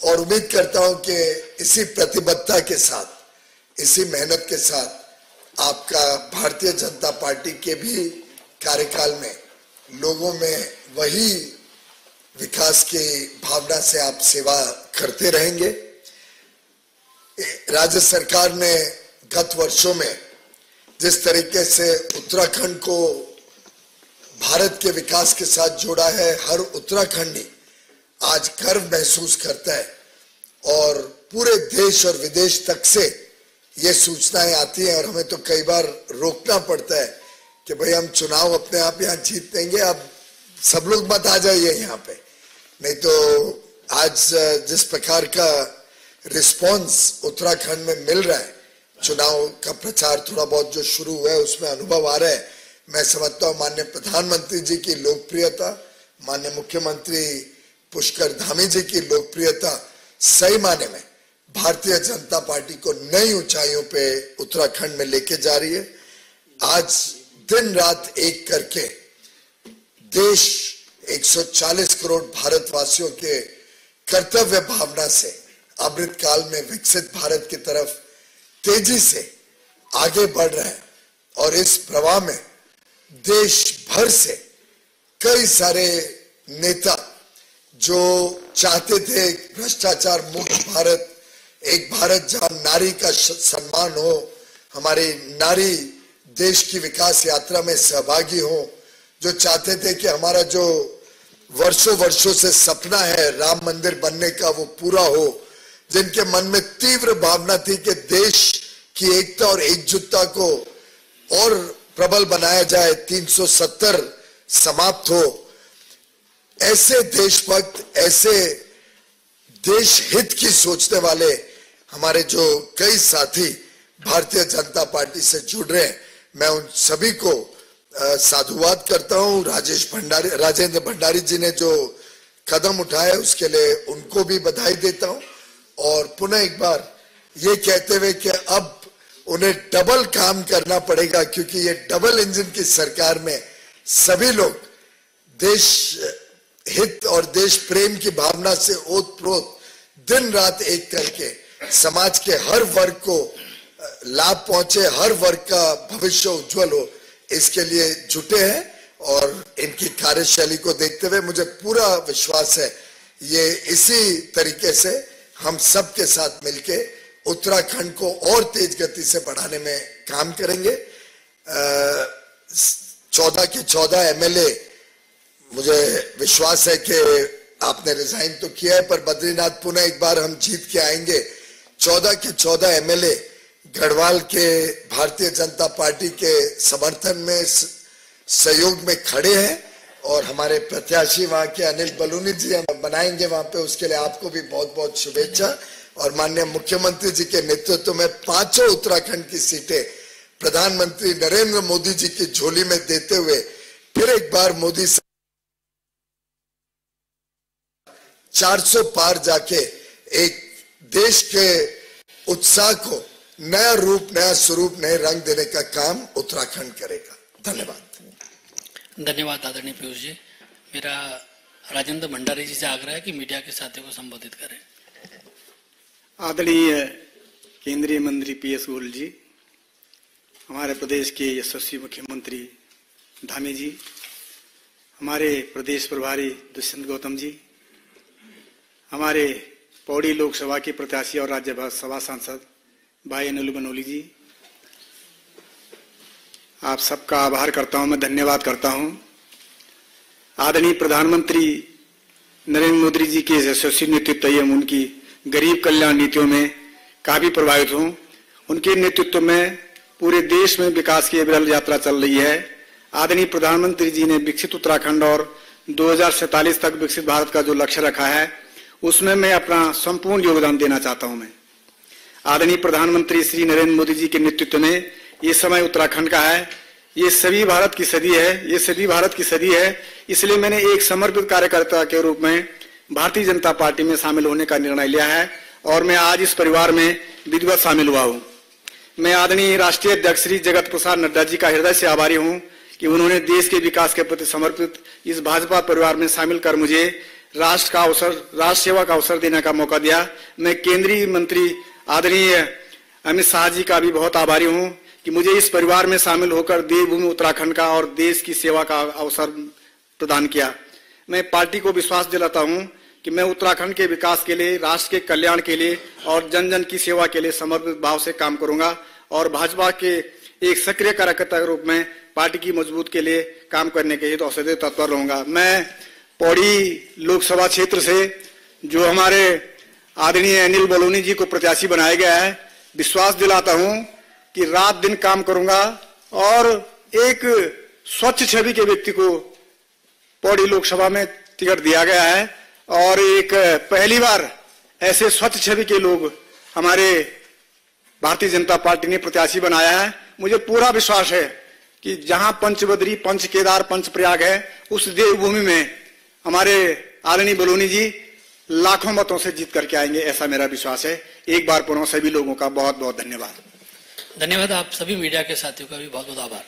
और उम्मीद करता हूं कि इसी प्रतिबद्धता के साथ, इसी मेहनत के साथ आपका भारतीय जनता पार्टी के भी कार्यकाल में लोगों में वही विकास की भावना से आप सेवा करते रहेंगे। राज्य सरकार ने गत वर्षों में जिस तरीके से उत्तराखंड को भारत के विकास के साथ जोड़ा है, हर उत्तराखंडी आज गर्व महसूस करता है और पूरे देश और विदेश तक से ये सूचनाएं आती हैं और हमें तो कई बार रोकना पड़ता है कि भाई हम चुनाव अपने आप यहाँ जीत देंगे, अब सब लोग मत आ जाइए यहाँ पे, नहीं तो आज जिस प्रकार का रिस्पांस उत्तराखंड में मिल रहा है, चुनाव का प्रचार थोड़ा बहुत जो शुरू हुआ है उसमें अनुभव आ रहा है। मैं समझता हूँ माननीय प्रधानमंत्री जी की लोकप्रियता, माननीय मुख्यमंत्री पुष्कर धामी जी की लोकप्रियता सही माने में भारतीय जनता पार्टी को नई ऊंचाइयों पे उत्तराखंड में लेके जा रही है। आज दिन रात एक करके देश 140 करोड़ भारतवासियों के कर्तव्य भावना से अमृत काल में विकसित भारत की तरफ तेजी से आगे बढ़ रहे हैं और इस प्रवाह में देश भर से कई सारे नेता जो चाहते थे भ्रष्टाचार मुक्त भारत, एक भारत जहां नारी का सम्मान हो, हमारी नारी देश की विकास यात्रा में सहभागी हो, जो चाहते थे कि हमारा जो वर्षों वर्षों से सपना है राम मंदिर बनने का वो पूरा हो, जिनके मन में तीव्र भावना थी कि देश की एकता और एकजुटता को और प्रबल बनाया जाए, 370 समाप्त हो, ऐसे देशभक्त, ऐसे देश हित की सोचने वाले हमारे जो कई साथी भारतीय जनता पार्टी से जुड़ रहे हैं, मैं उन सभी को साधुवाद करता हूं। राजेंद्र भंडारी जी ने जो कदम उठाए उसके लिए उनको भी बधाई देता हूं और पुनः एक बार ये कहते हुए कि अब उन्हें डबल काम करना पड़ेगा क्योंकि ये डबल इंजन की सरकार में सभी लोग देश हित और देश प्रेम की भावना से ओतप्रोत दिन रात एक करके समाज के हर वर्ग को लाभ पहुंचे, हर वर्ग का भविष्य उज्जवल हो, इसके लिए जुटे हैं और इनकी कार्यशैली को देखते हुए मुझे पूरा विश्वास है ये इसी तरीके से हम सब के साथ मिलके उत्तराखंड को और तेज गति से बढ़ाने में काम करेंगे। 14 के 14 एमएलए, मुझे विश्वास है कि आपने रिजाइन तो किया है पर बद्रीनाथ पुनः एक बार हम जीत के आएंगे। 14 के 14 एमएलए गढ़वाल के भारतीय जनता पार्टी के समर्थन में सहयोग में खड़े हैं और हमारे प्रत्याशी वहां के अनिल बलूनी जी हम बनाएंगे वहां पे, उसके लिए आपको भी बहुत बहुत शुभेच्छा। और माननीय मुख्यमंत्री जी के नेतृत्व में 5 उत्तराखंड की सीटें प्रधानमंत्री नरेंद्र मोदी जी की झोली में देते हुए फिर एक बार मोदी 400 पार जाके एक देश के उत्साह को नया रूप, नया स्वरूप, नए रंग देने का काम उत्तराखंड करेगा। धन्यवाद। धन्यवाद आदरणीय पीयूष जी। मेरा राजेंद्र भंडारी जी से आग्रह है कि मीडिया के साथियों को संबोधित करें। आदरणीय केंद्रीय मंत्री पीएस गोयल जी, हमारे प्रदेश के यशस्वी मुख्यमंत्री धामी जी, हमारे प्रदेश प्रभारी दुष्यंत गौतम जी, हमारे पौड़ी लोकसभा के प्रत्याशी और राज्यसभा सांसद भाई अनिल बनोली जी, आप सबका आभार करता हूं, मैं धन्यवाद करता हूं। आदरणीय प्रधानमंत्री नरेंद्र मोदी जी के यशस्वी नेतृत्व एवं उनकी गरीब कल्याण नीतियों में काफी प्रभावित हूं। उनके नेतृत्व में पूरे देश में विकास की अविरल यात्रा चल रही है। आदरणीय प्रधानमंत्री जी ने विकसित उत्तराखंड और 2047 तक विकसित भारत का जो लक्ष्य रखा है उसमें मैं अपना संपूर्ण योगदान देना चाहता हूं। मैं आदरणीय प्रधानमंत्री श्री नरेंद्र मोदी जी के नेतृत्व में ये समय उत्तराखंड का है, ये सभी भारत की सदी है, ये सभी भारत की सदी है। इसलिए मैंने एक समर्पित कार्यकर्ता के रूप में भारतीय जनता पार्टी में शामिल होने का निर्णय लिया है और मैं आज इस परिवार में विधिवत शामिल हुआ हूं। मैं आदरणीय राष्ट्रीय अध्यक्ष श्री जगत प्रसाद नड्डा जी का हृदय से आभारी हूं कि उन्होंने देश के विकास के प्रति समर्पित इस भाजपा परिवार में शामिल कर मुझे राष्ट्र सेवा का अवसर देने का मौका दिया। मैं केंद्रीय मंत्री आदरणीय अमित शाह जी का भी बहुत आभारी हूं कि मुझे इस परिवार में शामिल होकर देवभूमि उत्तराखंड का और देश की सेवा का अवसर प्रदान किया। मैं पार्टी को विश्वास दिलाता हूं कि मैं उत्तराखंड के विकास के लिए, राष्ट्र के कल्याण के लिए और जन जन की सेवा के लिए समर्पित भाव से काम करूंगा और भाजपा के एक सक्रिय कार्यकर्ता के रूप में पार्टी की मजबूत के लिए काम करने के हेतु सदैव तत्पर रहूंगा। मैं पौड़ी लोकसभा क्षेत्र से जो हमारे आदरणीय अनिल बलूनी जी को प्रत्याशी बनाया गया है, विश्वास दिलाता हूं कि रात दिन काम करूंगा और एक स्वच्छ छवि के व्यक्ति को पौड़ी लोकसभा में टिकट दिया गया है और एक पहली बार ऐसे स्वच्छ छवि के लोग हमारे भारतीय जनता पार्टी ने प्रत्याशी बनाया है। मुझे पूरा विश्वास है कि जहां पंचबद्री, पंच केदार, पंच प्रयाग है, उस देवभूमि में हमारे आदरणीय बलूनी जी लाखों मतों से जीत करके आएंगे, ऐसा मेरा विश्वास है। एक बार पुनः सभी लोगों का बहुत बहुत धन्यवाद। धन्यवाद। आप सभी मीडिया के साथियों का भी बहुत बहुत आभार।